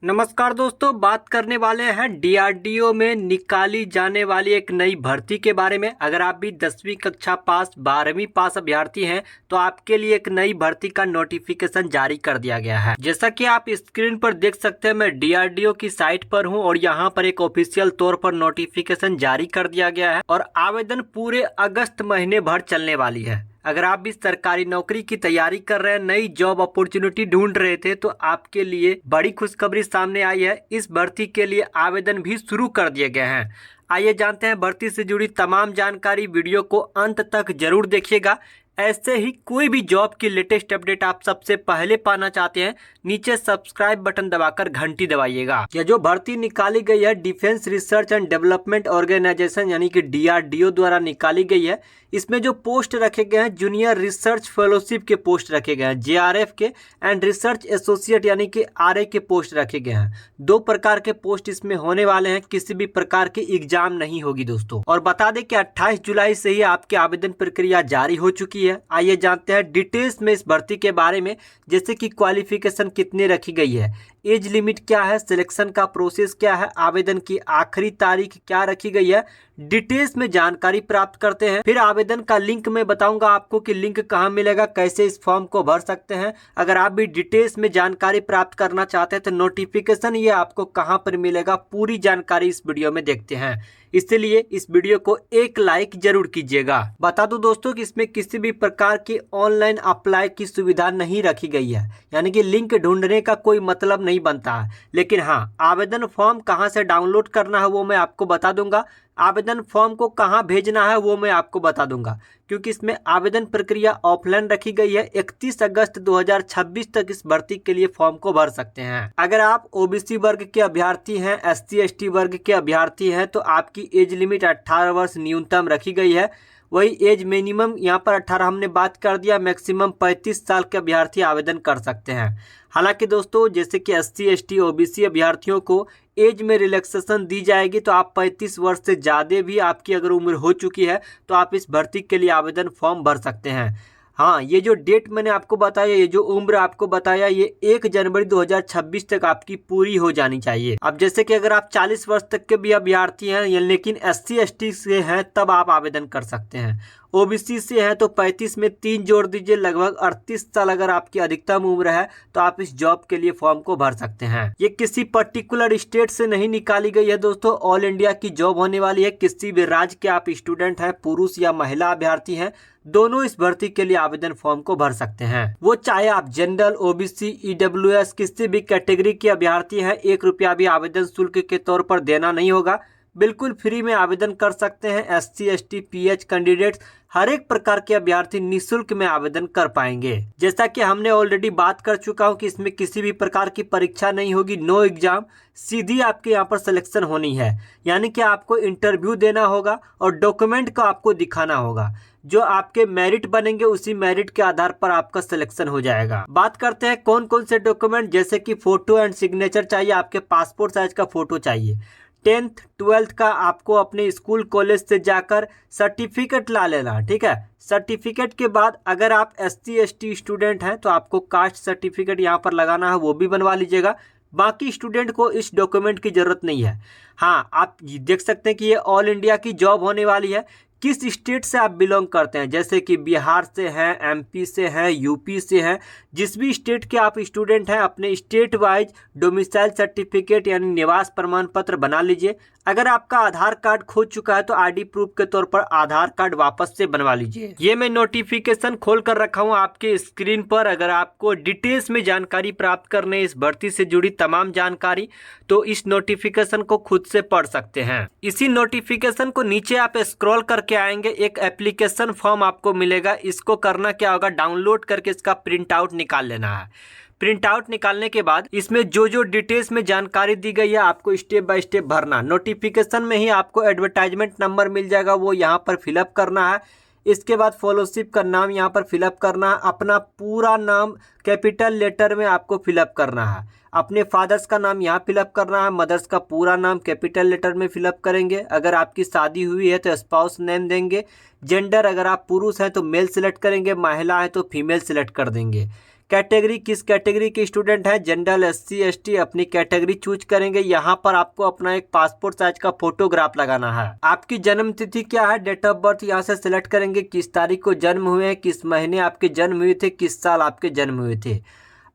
नमस्कार दोस्तों, बात करने वाले हैं डीआरडीओ में निकाली जाने वाली एक नई भर्ती के बारे में। अगर आप भी 10वीं कक्षा पास 12वीं पास अभ्यर्थी हैं तो आपके लिए एक नई भर्ती का नोटिफिकेशन जारी कर दिया गया है। जैसा कि आप स्क्रीन पर देख सकते हैं, मैं डीआरडीओ की साइट पर हूं और यहां पर एक ऑफिशियल तौर पर नोटिफिकेशन जारी कर दिया गया है और आवेदन पूरे अगस्त महीने भर चलने वाली है। अगर आप भी सरकारी नौकरी की तैयारी कर रहे हैं, नई जॉब अपॉर्चुनिटी ढूंढ रहे थे, तो आपके लिए बड़ी खुशखबरी सामने आई है। इस भर्ती के लिए आवेदन भी शुरू कर दिए गए हैं। आइए जानते हैं भर्ती से जुड़ी तमाम जानकारी। वीडियो को अंत तक जरूर देखिएगा। ऐसे ही कोई भी जॉब की लेटेस्ट अपडेट आप सबसे पहले पाना चाहते हैं, नीचे सब्सक्राइब बटन दबाकर घंटी दबाइएगा। यह जो भर्ती निकाली गई है defence research and development organisation यानी कि डीआरडीओ द्वारा निकाली गई है। इसमें जो पोस्ट रखे गए हैं, जूनियर रिसर्च फेलोशिप के पोस्ट रखे गए हैं, जेआरएफ के, एंड रिसर्च एसोसिएट यानी कि आरए के पोस्ट रखे गए हैं। 2 प्रकार के पोस्ट इसमें होने वाले हैं। किसी भी प्रकार की एग्जाम नहीं होगी दोस्तों। और बता दें कि 28 जुलाई से ही आपकी आवेदन प्रक्रिया जारी हो चुकी है। आइए जानते हैं डिटेल्स में इस भर्ती के बारे में, जैसे कि क्वालिफिकेशन कितनी रखी गई है, एज लिमिट क्या है, सिलेक्शन का प्रोसेस क्या है, आवेदन की आखिरी तारीख क्या रखी गई है। डिटेल्स में जानकारी प्राप्त करते हैं। फिर आवेदन का लिंक मैं बताऊंगा आपको कि लिंक कहां मिलेगा, कैसे इस फॉर्म को भर सकते हैं। अगर आप भी डिटेल्स में जानकारी प्राप्त करना चाहते हैं तो नोटिफिकेशन ये आपको कहां पर मिलेगा, पूरी जानकारी इस वीडियो में देखते हैं। इसलिए इस वीडियो को एक लाइक जरूर कीजिएगा। बता दूं दोस्तों कि इसमें किसी भी प्रकार की ऑनलाइन अप्लाई की सुविधा नहीं रखी गई है, यानी कि लिंक ढूंढने का कोई मतलब नहीं बनता है। लेकिन हाँ, आवेदन फॉर्म कहां से डाउनलोड करना है वो मैं आपको बता दूंगा। आवेदन फॉर्म को कहां भेजना है वो मैं आपको बता दूंगा, क्योंकि इसमें आवेदन प्रक्रिया ऑफलाइन रखी गई है। 31 अगस्त 2026 तक इस भर्ती के लिए फॉर्म को भर सकते हैं। अगर आप ओबीसी वर्ग के अभ्यर्थी हैं, एससी एसटी वर्ग के अभ्यर्थी हैं, तो आपकी एज लिमिट 18 वर्ष न्यूनतम रखी गई है। वही एज मिनिमम यहाँ पर 18 हमने बात कर दिया, मैक्सिमम 35 साल के अभ्यर्थी आवेदन कर सकते हैं। हालांकि दोस्तों, जैसे कि एससी एसटी ओबीसी अभ्यर्थियों को एज में रिलैक्सेशन दी जाएगी, तो आप 35 वर्ष से ज़्यादा भी आपकी अगर उम्र हो चुकी है तो आप इस भर्ती के लिए आवेदन फॉर्म भर सकते हैं। हाँ, ये जो डेट मैंने आपको बताया, ये जो उम्र आपको बताया, ये 1 जनवरी 2026 तक आपकी पूरी हो जानी चाहिए। अब जैसे कि अगर आप 40 वर्ष तक के भी अभ्यर्थी हैं लेकिन एससी एसटी से हैं, तब आप आवेदन कर सकते हैं। ओबीसी से है तो 35 में 3 जोड़ दीजिए, लगभग 38 साल अगर आपकी अधिकतम उम्र है तो आप इस जॉब के लिए फॉर्म को भर सकते हैं। ये किसी पर्टिकुलर स्टेट से नहीं निकाली गई है दोस्तों, ऑल इंडिया की जॉब होने वाली है। किसी भी राज्य के आप स्टूडेंट हैं, पुरुष या महिला अभ्यर्थी हैं, दोनों इस भर्ती के लिए आवेदन फॉर्म को भर सकते हैं। वो चाहे आप जनरल, ओबीसी, ईडब्ल्यूएस किसी भी कैटेगरी के अभ्यर्थी हैं, 1 रुपया भी आवेदन शुल्क के तौर पर देना नहीं होगा। बिल्कुल फ्री में आवेदन कर सकते हैं। एससी एसटी पीएच कैंडिडेट्स, हर एक प्रकार के अभ्यर्थी निःशुल्क में आवेदन कर पाएंगे। जैसा कि हमने ऑलरेडी बात कर चुका हूं कि इसमें किसी भी प्रकार की परीक्षा नहीं होगी, नो एग्जाम, सीधी आपके यहाँ पर सिलेक्शन होनी है। यानी कि आपको इंटरव्यू देना होगा और डॉक्यूमेंट को आपको दिखाना होगा। जो आपके मेरिट बनेंगे उसी मेरिट के आधार पर आपका सिलेक्शन हो जाएगा। बात करते हैं कौन कौन से डॉक्यूमेंट, जैसे कि फोटो एंड सिग्नेचर चाहिए, आपके पासपोर्ट साइज का फोटो चाहिए। 10th 12th का आपको अपने स्कूल कॉलेज से जाकर सर्टिफिकेट ला लेना, ठीक है। सर्टिफिकेट के बाद अगर आप एससी एसटी स्टूडेंट हैं तो आपको कास्ट सर्टिफिकेट यहाँ पर लगाना है, वो भी बनवा लीजिएगा। बाकी स्टूडेंट को इस डॉक्यूमेंट की जरूरत नहीं है। हाँ, आप देख सकते हैं कि ये ऑल इंडिया की जॉब होने वाली है। किस स्टेट से आप बिलोंग करते हैं, जैसे कि बिहार से हैं, एमपी से हैं, यूपी से हैं, जिस भी स्टेट के आप स्टूडेंट हैं, अपने स्टेट वाइज डोमिसाइल सर्टिफिकेट यानी निवास प्रमाण पत्र बना लीजिए। अगर आपका आधार कार्ड खो चुका है तो आईडी प्रूफ के तौर पर आधार कार्ड वापस से बनवा लीजिए। ये मैं नोटिफिकेशन खोल कर रखा हूँ आपके स्क्रीन पर। अगर आपको डिटेल्स में जानकारी प्राप्त करने, इस भर्ती से जुड़ी तमाम जानकारी, तो इस नोटिफिकेशन को खुद से पढ़ सकते हैं। इसी नोटिफिकेशन को नीचे आप स्क्रॉल करके आएंगे, एक एप्लीकेशन फॉर्म आपको मिलेगा। इसको करना क्या होगा, डाउनलोड करके इसका प्रिंट आउट निकाल लेना है। प्रिंट आउट निकालने के बाद इसमें जो जो डिटेल्स में जानकारी दी गई है आपको स्टेप बाय स्टेप भरना। नोटिफिकेशन में ही आपको एडवर्टाइजमेंट नंबर मिल जाएगा, वो यहाँ पर फिलअप करना है। इसके बाद फॉलोशिप का नाम यहाँ पर फिलअप करना है। अपना पूरा नाम कैपिटल लेटर में आपको फिलअप करना है। अपने फादर्स का नाम यहाँ फिलअप करना है। मदर्स का पूरा नाम कैपिटल लेटर में फिलअप करेंगे। अगर आपकी शादी हुई है तो स्पाउस नेम देंगे। जेंडर, अगर आप पुरुष हैं तो मेल सिलेक्ट करेंगे, महिला है तो फीमेल सिलेक्ट कर देंगे। कैटेगरी किस कैटेगरी के स्टूडेंट हैं, जनरल, SC ST, अपनी कैटेगरी चूज करेंगे। यहाँ पर आपको अपना एक पासपोर्ट साइज का फोटोग्राफ लगाना है। आपकी जन्म तिथि क्या है, डेट ऑफ बर्थ यहाँ से सिलेक्ट करेंगे, किस तारीख को जन्म हुए हैं, किस महीने आपके जन्म हुए थे, किस साल आपके जन्म हुए थे।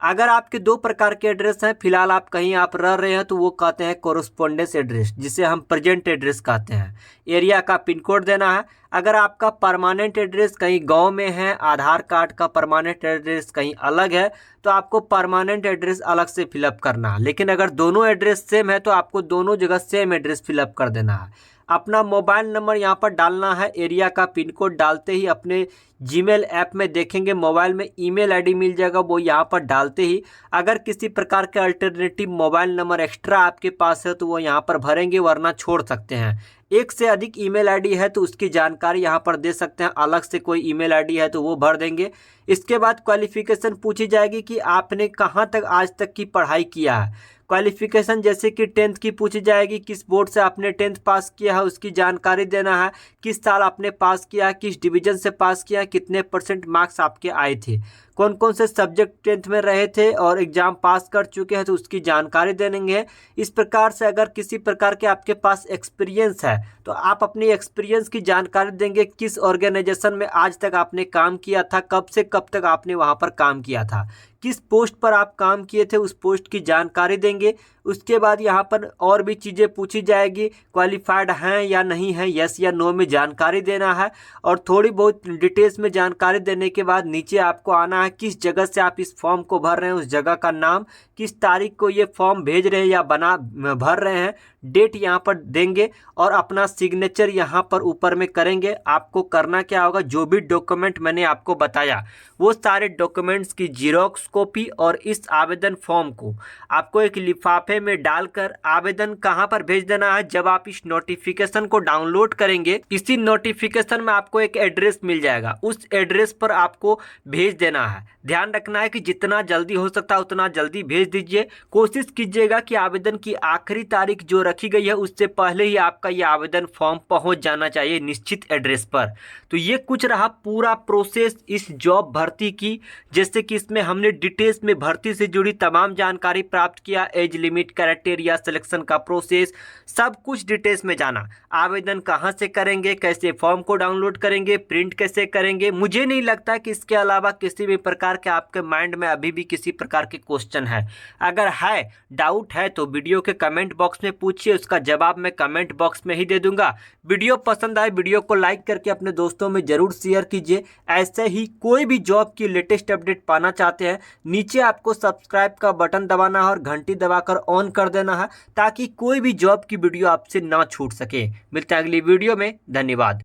अगर आपके दो प्रकार के एड्रेस हैं, फिलहाल आप कहीं आप रह रहे हैं तो वो कहते हैं कोरस्पोंडेंस एड्रेस, जिसे हम प्रेजेंट एड्रेस कहते हैं। एरिया का पिन कोड देना है। अगर आपका परमानेंट एड्रेस कहीं गांव में है, आधार कार्ड का परमानेंट एड्रेस कहीं अलग है, तो आपको परमानेंट एड्रेस अलग से फिलअप करना है। लेकिन अगर दोनों एड्रेस सेम है तो आपको दोनों जगह सेम एड्रेस फिलअप कर देना है। अपना मोबाइल नंबर यहाँ पर डालना है। एरिया का पिन कोड डालते ही अपने जीमेल ऐप में देखेंगे मोबाइल में ईमेल आईडी मिल जाएगा, वो यहाँ पर डालते ही अगर किसी प्रकार का अल्टरनेटिव मोबाइल नंबर एक्स्ट्रा आपके पास है तो वो यहाँ पर भरेंगे, वरना छोड़ सकते हैं। एक से अधिक ईमेल आईडी है तो उसकी जानकारी यहाँ पर दे सकते हैं। अलग से कोई ईमेल आईडी है तो वो भर देंगे। इसके बाद क्वालिफिकेशन पूछी जाएगी कि आपने कहाँ तक आज तक की पढ़ाई किया है। क्वालिफिकेशन जैसे कि 10th की पूछी जाएगी, किस बोर्ड से आपने 10th पास किया है उसकी जानकारी देना है, किस साल आपने पास किया है, किस डिवीजन से पास किया है, कितने % मार्क्स आपके आए थे, कौन कौन से सब्जेक्ट 10th में रहे थे और एग्जाम पास कर चुके हैं तो उसकी जानकारी देंगे। इस प्रकार से अगर किसी प्रकार के आपके पास एक्सपीरियंस है तो आप अपनी एक्सपीरियंस की जानकारी देंगे, किस ऑर्गेनाइजेशन में आज तक आपने काम किया था, कब से कब तक आपने वहां पर काम किया था, किस पोस्ट पर आप काम किए थे, उस पोस्ट की जानकारी देंगे। उसके बाद यहाँ पर और भी चीज़ें पूछी जाएगी, क्वालिफाइड हैं या नहीं हैं, यस या नो में जानकारी देना है। और थोड़ी बहुत डिटेल्स में जानकारी देने के बाद नीचे आपको आना है, किस जगह से आप इस फॉर्म को भर रहे हैं, उस जगह का नाम, किस तारीख को ये फॉर्म भेज रहे हैं या भर रहे हैं, डेट यहाँ पर देंगे और अपना सिग्नेचर यहाँ पर ऊपर में करेंगे। आपको करना क्या होगा, जो भी डॉक्यूमेंट मैंने आपको बताया वो सारे डॉक्यूमेंट्स की जीरोक्स कॉपी और इस आवेदन फॉर्म को आपको एक लिफाफे में डालकर आवेदन कहाँ पर भेज देना है। जब आप इस नोटिफिकेशन को डाउनलोड करेंगे, इसी नोटिफिकेशन में आपको एक एड्रेस मिल जाएगा, उस एड्रेस पर आपको भेज देना है। ध्यान रखना है कि जितना जल्दी हो सकता है उतना जल्दी भेज दीजिए। कोशिश कीजिएगा कि आवेदन की आखिरी तारीख जो रखी गई है उससे पहले ही आपका ये आवेदन फॉर्म पहुंच जाना चाहिए निश्चित एड्रेस पर। तो ये कुछ रहा पूरा प्रोसेस इस जॉब भर्ती की, जैसे कि इसमें हमने डिटेल्स में भर्ती से जुड़ी तमाम जानकारी प्राप्त किया, एज लिमिट, क्राइटेरिया, सिलेक्शन का प्रोसेस, सब कुछ डिटेल्स में जाना। आवेदन कहाँ से करेंगे, कैसे फॉर्म को डाउनलोड करेंगे, प्रिंट कैसे करेंगे। मुझे नहीं लगता कि इसके अलावा किसी भी प्रकार के आपके माइंड में अभी भी किसी प्रकार के क्वेश्चन है। अगर है, डाउट है तो वीडियो के कमेंट बॉक्स में पूछिए, उसका जवाब मैं कमेंट बॉक्स में ही दे दूंगा। वीडियो पसंद आए वीडियो को लाइक करके अपने दोस्तों में जरूर शेयर कीजिए। ऐसे ही कोई भी जॉब की लेटेस्ट अपडेट पाना चाहते हैं, नीचे आपको सब्सक्राइब का बटन दबाना है और घंटी दबाकर ऑन कर देना है, ताकि कोई भी जॉब की वीडियो आपसे ना छूट सके। मिलते हैं अगली वीडियो में, धन्यवाद।